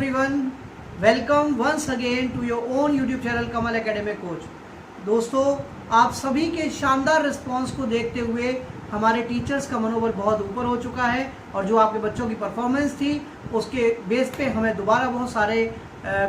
everyone, welcome once again to your own YouTube channel Kamal academic coach. दोस्तों, आप सभी के शानदार रिस्पांस को देखते हुए हमारे टीचर्स का मनोबल बहुत ऊपर हो चुका है और जो आपके बच्चों की परफॉर्मेंस थी उसके बेस पे हमें दोबारा बहुत सारे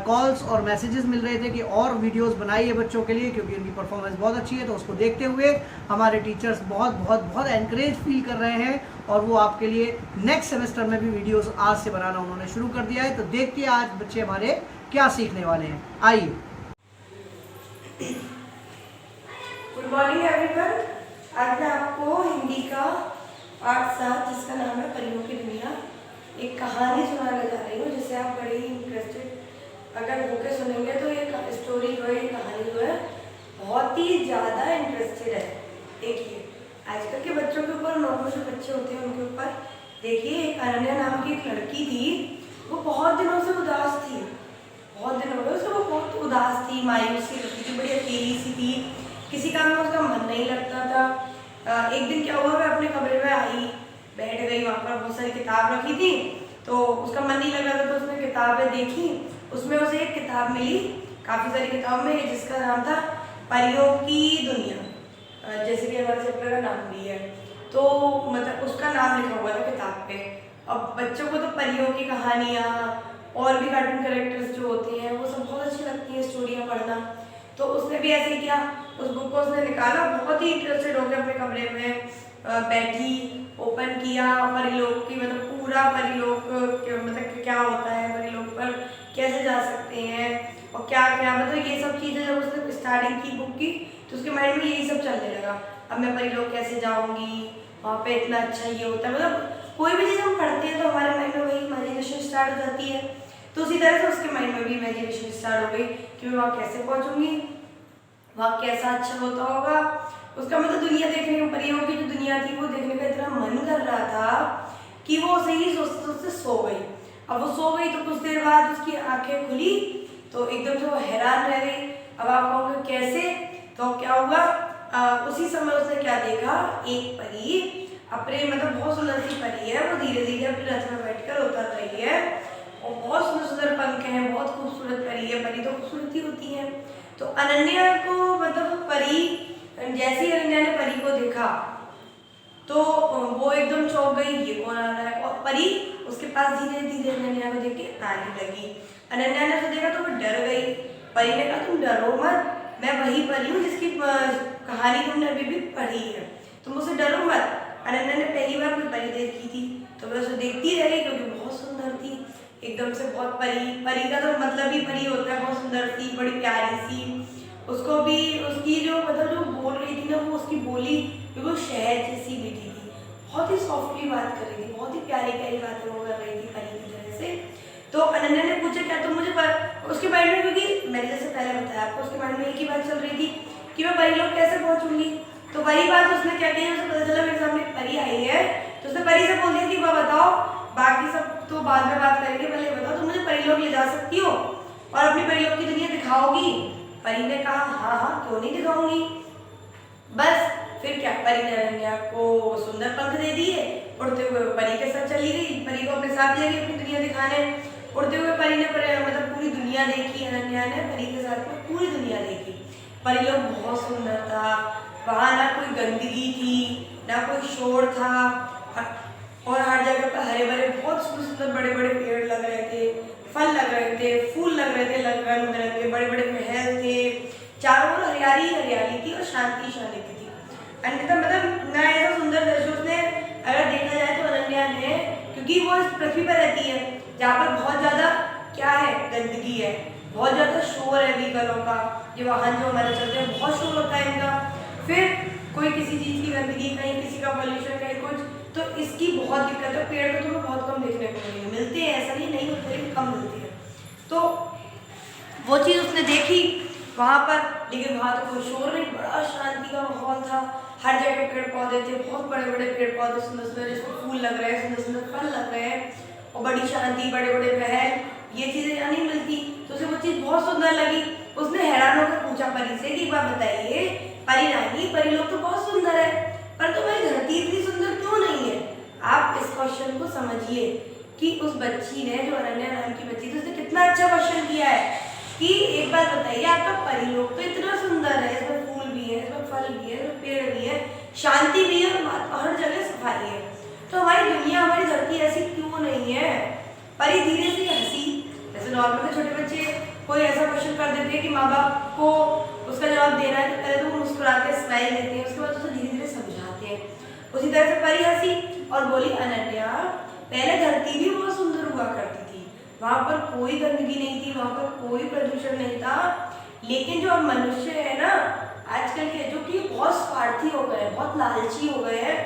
कॉल्स और मैसेजेस मिल रहे थे कि और वीडियोस बनाइए बच्चों के लिए, क्योंकि उनकी परफॉर्मेंस बहुत अच्छी है। तो उसको देखते हुए हमारे टीचर्स बहुत बहुत बहुत एनकरेज फील कर रहे हैं और वो आपके लिए नेक्स्ट सेमेस्टर में भी वीडियोस आज से बनाना उन्होंने शुरू कर दिया है। तो देखिए आज बच्चे हमारे क्या सीखने वाले हैं, आइए। Good morning everyone. आज मैं आपको हिंदी का पार्ट 7 जिसका नाम है परियों की दुनिया एक कहानी सुनाने जा रही हूँ, जिससे आप बड़े ही इंटरेस्टेड अगर होके सुनेंगे तो ये स्टोरी जो है, ये कहानी जो है बहुत ही ज़्यादा इंटरेस्टेड है। देखिए आजकल के बच्चों के ऊपर, नॉर्मल जो बच्चे होते हैं उनके ऊपर देखिए, एक अनन्या नाम की एक लड़की थी। वो बहुत दिनों से उदास थी, बहुत दिनों से वो बहुत उदास थी, मायूस सी लगती थी, बड़ी अकेली सी थी, किसी काम में उसका मन नहीं लगता था। एक दिन क्या हुआ, मैं अपने कमरे में आई, बैठ गई, वहाँ पर बहुत सारी किताब रखी थी, तो उसका मन नहीं लग रहा था, तो उसने किताबें देखी, उसमें उसे एक किताब मिली, काफ़ी सारी किताब में, जिसका नाम था परियों की दुनिया, जैसे कि हमारे चैप्टर का नाम भी है। तो मतलब उसका नाम लिखा हुआ था किताब पे। अब बच्चों को तो परियों की कहानियाँ और भी कार्टून कैरेक्टर्स जो होते हैं वो सब बहुत अच्छी लगती हैं, स्टोरियाँ पढ़ना। तो उसने भी ऐसे ही किया, उस बुक को उसने निकाला, बहुत ही इंटरेस्टेड हो गया, अपने कमरे में बैठी, ओपन किया, परिलोक की मतलब पूरा परिलोक मतलब क्या होता है, परिलोक पर कैसे जा सकते हैं और क्या क्या, मतलब ये सब चीज़ें जब उसने स्टार्टिंग की बुक की तो उसके माइंड में यही सब चलने लगा। अब मैं परिलोक कैसे जाऊँगी, वहाँ पे इतना अच्छा ये होता है, मतलब कोई भी चीज़ हम पढ़ते हैं तो हमारे माइंड में वही इमेजिनेशन स्टार्ट हो जाती है। तो उसी तरह से उसके माइंड में भी इमेजिनेशन स्टार्ट हो गई कि मैं वहाँ कैसे पहुँचूँगी, वहाँ कैसा अच्छा होता होगा। उसका मतलब दुनिया देखने को, परियों की जो दुनिया थी वो देखने का इतना मन कर रहा था कि वो उसे ही सोचते सोचते सो गई। अब वो सो गई तो कुछ देर बाद उसकी आंखें खुली तो एकदम से वो हैरान रह गई। अब आप कहोगे कैसे, तो क्या हुआ, उसी समय उसने क्या देखा, एक परी अपने मतलब बहुत सुंदर सी परी है, वो धीरे धीरे अपने रथ में बैठकर उतर रही है और बहुत सुंदर सुंदर पंख हैं, बहुत खूबसूरत परी है। परी तो खूबसूरती होती है। तो अनन्या को मतलब परी, जैसे ही अनन्या ने परी को देखा तो वो एकदम चौंक गई, ये कौन आ रहा है, और परी उसके पास धीरे धीरे अनन्या को देख के आने लगी। अनन्या ने उसे देखा तो वो डर गई। परी ने कहा तुम डरो मत, मैं वही परी हूँ जिसकी कहानी तुमने अभी भी पढ़ी है, तुम उसे डरो मत। अनन्या ने पहली बार कोई परी देखी थी तो वह उसे देखती रह गई क्योंकि बहुत सुंदर थी, एकदम से बहुत परी, परी का तो मतलब ही परी होता है, बहुत सुंदर सी, बड़ी प्यारी सी। उसको भी उसकी जो मतलब जो बोल रही थी ना, वो उसकी बोली बिल्कुल शहद जैसी मीठी थी, बहुत ही सॉफ्टली बात कर रही थी, बहुत ही प्यारी प्यारी बातें वो कर रही थी परी की तरह से। तो अनन्या ने पूछा क्या तुम मुझे उसके माइंड में, क्योंकि मैंने जैसे पहले बताया आपको, उसके माइंड में एक ही बात चल रही थी कि मैं परिलोक कैसे पहुंचूंगी। तो वही बात उसने क्या की, उसे पता चला मेरे सामने परी आई है, तो उसने परी से बोल दिया कि वह बताओ, बाकी सब तो बाद में बात करेंगे, पहले बताओ तुम मुझे परिलोक ले जा सकती हो और अपनी परिलोक की दुनिया दिखाओगी। परी ने कहा हाँ हाँ क्यों नहीं दिखाऊंगी। बस फिर क्या, परी ने अनन्या को सुंदर पंख दे दिए, उड़ते हुए परी के साथ चली गई, परी को अपने साथ ले गई अपनी दुनिया दिखाने। उड़ते हुए परी ने मतलब पूरी दुनिया देखी, अनन्या ने परी के साथ में पूरी दुनिया देखी। परिलोक बहुत सुंदर था, वहाँ ना कोई गंदगी थी, ना कोई शोर था, और हर जगह पर हरे भरे बहुत सुंदर सुंदर बड़े बड़े पेड़ लग रहे थे, फल लग रहे थे, फूल लग रहे थे, रंग बिरंगे बड़े बड़े महल थे, चारों ओर हरियाली हरियाली थी और शांति शांति थी। अन्यथा मतलब ना ऐसा सुंदर दृश्य उसने अगर देखा जाए तो अनन्या ने, क्योंकि वो इस पृथ्वी पर रहती है जहाँ पर बहुत ज़्यादा क्या है, गंदगी है, बहुत ज़्यादा शोर है व्हीकलों का, ये वाहन जो हमारे चलते हैं बहुत शोर होता है इनका, फिर कोई किसी चीज़ की गंदगी, कहीं किसी का पॉल्यूशन, कहीं कुछ, तो इसकी बहुत दिक्कत है। पेड़ तो तुम्हें बहुत कम देखने को मिलते हैं, ऐसा नहीं होता, लेकिन कम मिलते हैं। तो वो चीज़ उसने देखी वहाँ पर, लेकिन वहाँ तो कोई शोर नहीं, बड़ा शांति का माहौल था, हर जगह पेड़ पौधे थे, बहुत बड़े बड़े पेड़ पौधे, सुंदर सुंदर जिसको फूल लग रहे हैं, सुंदर सुंदर फल लग रहे हैं, और बड़ी शांति, बड़े बड़े महल, ये चीज़ें यहाँ नहीं मिलती। तो उसे वो चीज़ बहुत सुंदर लगी। उसने हैरान होकर पूछा परी से कि एक बात बताइए परी रानी, परिलोक तो बहुत सुंदर है पर तुम्हारी धरती इतनी सुंदर क्यों नहीं है। आप इस क्वेश्चन को समझिए कि उस बच्ची ने, जो अनन्या नाम की बच्ची थी, उसने कि एक बात बताइए, आपका परिलोक तो इतना सुंदर है, इसमें फूल भी है, इसमें फल भी है, इसमें पेड़ भी है, शांति भी है, हर जगह सफाई है, तो हमारी दुनिया, हमारी धरती ऐसी क्यों नहीं है? परी धीरे से हंसी। जैसे नॉर्मल छोटे बच्चे कोई ऐसा क्वेश्चन कर देते हैं कि माँ बाप को उसका जवाब देना है, तो पहले तो वो मुस्कुराते स्माइल देते हैं, उसके बाद उसे धीरे धीरे समझाते हैं। उसी तरह से परी हंसी और बोली, अनन्या, पहले धरती भी बहुत सुंदर हुआ करती थी, वहां पर कोई गंदगी नहीं थी, वहां पर कोई प्रदूषण नहीं था, लेकिन जो अब मनुष्य है ना आजकल के, जो कि बहुत स्वार्थी हो गए, बहुत लालची हो गए हैं,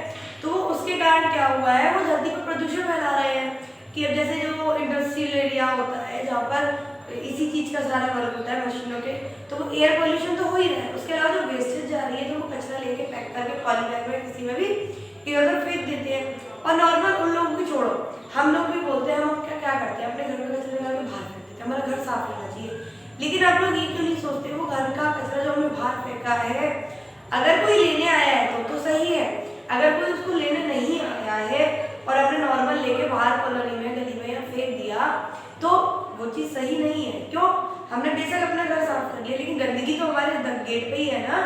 तो उसके कारण क्या हुआ है, वो धरती पर प्रदूषण फैला रहे हैं। कि अब जैसे जो इंडस्ट्रियल एरिया होता है जहाँ पर इसी चीज का सारा वर्क होता है मशीनों के, तो वो एयर पोल्यूशन तो हो ही रहा है, उसके अलावा जो वेस्टेज जा रही है, जो वो कचरा लेके पैक करके पॉली बैग में किसी में भी इधर उधर फेंक देते हैं। और नॉर्मल उन लोगों को छोड़ो, हम लोग भी बोलते हैं, हम क्या करते हैं, अपने घर में कचरा लगा के बाहर फेंक देते हैं, हमारा घर साफ रहना चाहिए, लेकिन आप लोग ये क्यों नहीं सोचते, वो घर का कचरा जो हमने बाहर फेंका है, अगर कोई लेने आया है तो सही है, अगर कोई उसको लेने नहीं आया है और अपने नॉर्मल लेके बाहर कॉलोनी में गली में या फेंक दिया, तो वो चीज सही नहीं है। क्यों? हमने बेशक अपना घर साफ कर लिया, लेकिन गंदगी तो हमारे गेट पे ही है ना।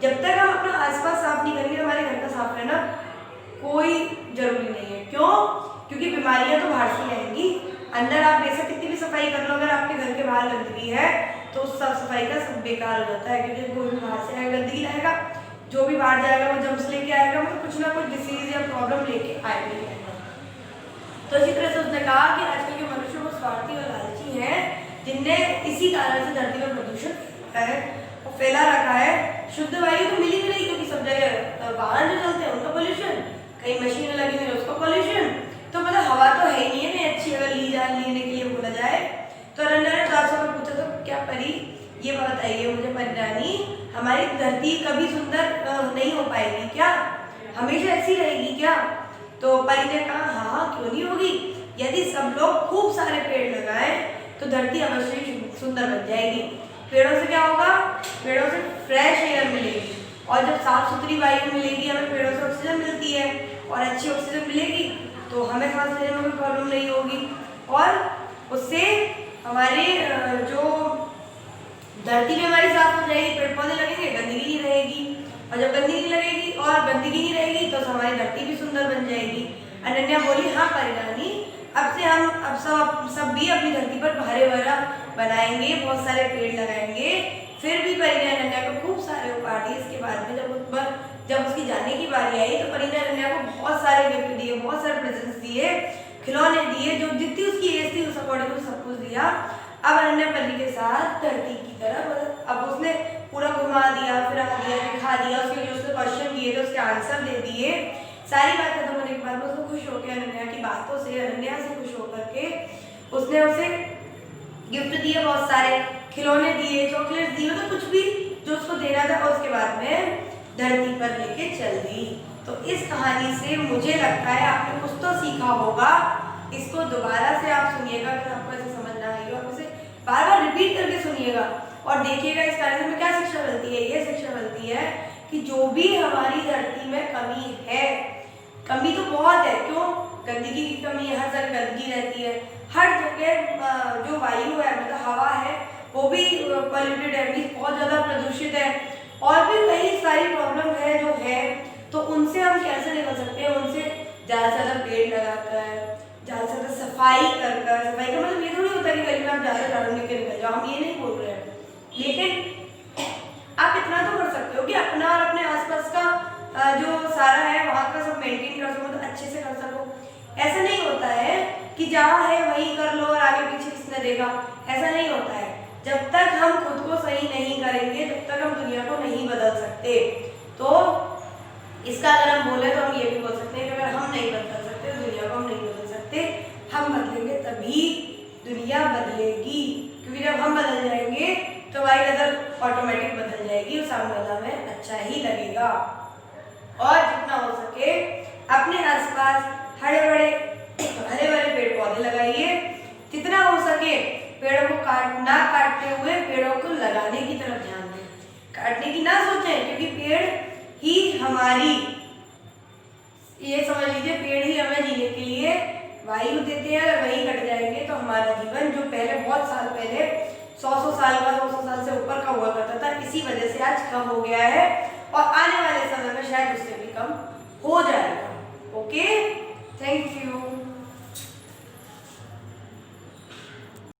जब तक हम अपना आसपास साफ नहीं करेंगे, हमारे घर का साफ रहना कोई जरूरी नहीं है। क्यों? क्योंकि बीमारियां तो बाहर से आएंगी, अंदर आप बेशक कितनी भी सफाई कर लो, अगर आपके घर के बाहर गंदगी है तो साफ सफाई का सब बेकार हो जाता है, क्योंकि कोई भी बाहर से आएगा गंदगी लाएगा, जो भी बाहर जाएगा वो जम्स लेके आएगा, मतलब कुछ ना कुछ डिसीज या प्रॉब्लम लेके आएगा। तो इसी तरह से उसने कहा कि आजकल के मनुष्य वो स्वार्थी और लालची हैं, जिनने इसी कारण से धरती में प्रदूषण फैला रखा है। शुद्ध वायु तो मिल ही नहीं, क्योंकि सब जगह वाहन जो चलते हैं उनका पोल्यूशन, कई मशीनें लगी हुई है उसका पोल्यूशन, तो मतलब हवा तो है ही नहीं है अच्छी, अगर लेने के लिए बोला जाए। तो अनन्या ने क्लास में पूछा, तो क्या परी ये बताइए मुझे परिरानी, हमारी धरती कभी सुंदर नहीं हो पाएगी क्या, हमेशा ऐसी रहेगी क्या? तो परी ने कहा, हाँ क्यों नहीं होगी, यदि सब लोग खूब सारे पेड़ लगाएं तो धरती अवश्य सुंदर बन जाएगी। पेड़ों से क्या होगा? पेड़ों से फ्रेश एयर मिलेगी, और जब साफ सुथरी वायु मिलेगी, हमें पेड़ों से ऑक्सीजन मिलती है, और अच्छी ऑक्सीजन मिलेगी तो हमें सांस लेने में कोई प्रॉब्लम नहीं होगी, और उससे हमारे जो धरती भी हमारी साफ हो जाएगी, पेड़ पौधे लगेंगे, गंदगी नहीं रहेगी, और जब गंदगी नहीं लगेगी और गंदगी नहीं रहेगी तो हमारी धरती भी सुंदर बन जाएगी। अनन्या बोली, हाँ परिरानी, अब से हम सब भी अपनी धरती पर हरे भरा बनाएंगे, बहुत सारे पेड़ लगाएंगे। फिर भी परी ने अनन्या को खूब सारे उपहार दिए। इसके बाद में जब उसकी जाने की बारी आई तो परी ने अनन्या को बहुत सारे गिफ्ट दिए, बहुत सारे प्रेजेंट्स दिए, खिलौने दिए, जो जितनी उसकी एज थी उस अकॉर्डिंग सब कुछ दिया। अब अनन्या परी के साथ धरती की तरफ, अब उसने पूरा घुमा दिया, फिरा दिया, दिखा दिया, उसके जो उसने क्वेश्चन दिए थे उसके आंसर दे दिए। सारी बात खत्म होने के बाद में उसको खुश होकर, अनन्या की बातों से, अनन्या से खुश होकर के उसने उसे गिफ्ट दिए, बहुत सारे खिलौने दिए, चॉकलेट दिए, मतलब कुछ भी जो उसको देना था, और उसके बाद में धरती पर लेके चल दी। तो इस कहानी से मुझे लगता है आपने कुछ तो सीखा होगा। इसको दोबारा से आप सुनिएगा, अगर आपको ऐसे समझ ना आई हो, आप इसे बार बार रिपीट करके सुनिएगा और देखिएगा इस कहानी में क्या शिक्षा मिलती है। ये शिक्षा मिलती है कि जो भी हमारी धरती में कमी है, कमी तो बहुत है, क्यों? गंदगी की कमी है, हर जगह गंदगी रहती है, हर जगह जो वायु है, मतलब हवा है, वो भी पॉल्यूटेड है, बहुत ज़्यादा प्रदूषित है, और भी कई सारी प्रॉब्लम है जो है। तो उनसे हम कैसे निकल सकते हैं? उनसे ज़्यादा से ज़्यादा पेड़ लगाकर, ज़्यादा से ज़्यादा सफाई कर सफाई का मतलब ये थोड़ी होता है कि गली में आप ज़्यादा झाड़ू लेके निकल जाओ, हम ये नहीं बोल रहे हैं, लेकिन आप इतना तो कर सकते हो कि अपना और अपने आसपास का जो सारा है वहाँ का सब मेंटेन कर सको, तो अच्छे से कर सको। ऐसा नहीं होता है कि जहाँ है वहीं कर लो और आगे पीछे किसने देगा, ऐसा नहीं होता है। जब तक हम खुद को सही नहीं करेंगे तब तक हम दुनिया को नहीं बदल सकते। तो इसका अगर हम बोले तो हम ये भी बोल सकते हैं कि अगर हम नहीं बदल सकते तो दुनिया को हम नहीं बदल सकते, हम बदलेंगे तभी दुनिया बदलेगी, क्योंकि जब हम बदल जाएंगे तो हमारी नज़र ऑटोमेटिक बदल जाएगी और सामने वाला में अच्छा ही लगेगा। और जितना हो सके अपने आसपास हरे भरे पेड़ पौधे लगाइए, जितना हो सके पेड़ों को ना काटते हुए पेड़ों को लगाने की तरफ ध्यान दें, काटने की ना सोचें, क्योंकि पेड़ ही हमारी, ये समझ लीजिए, पेड़ ही हमें जीने के लिए वायु देते हैं। अगर वही कट जाएंगे तो हमारा जीवन जो पहले बहुत साल पहले 100 साल का, 100 साल से ऊपर का हुआ करता था, इसी वजह से आज कम हो गया है और आने वाले समय में शायद उससे भी कम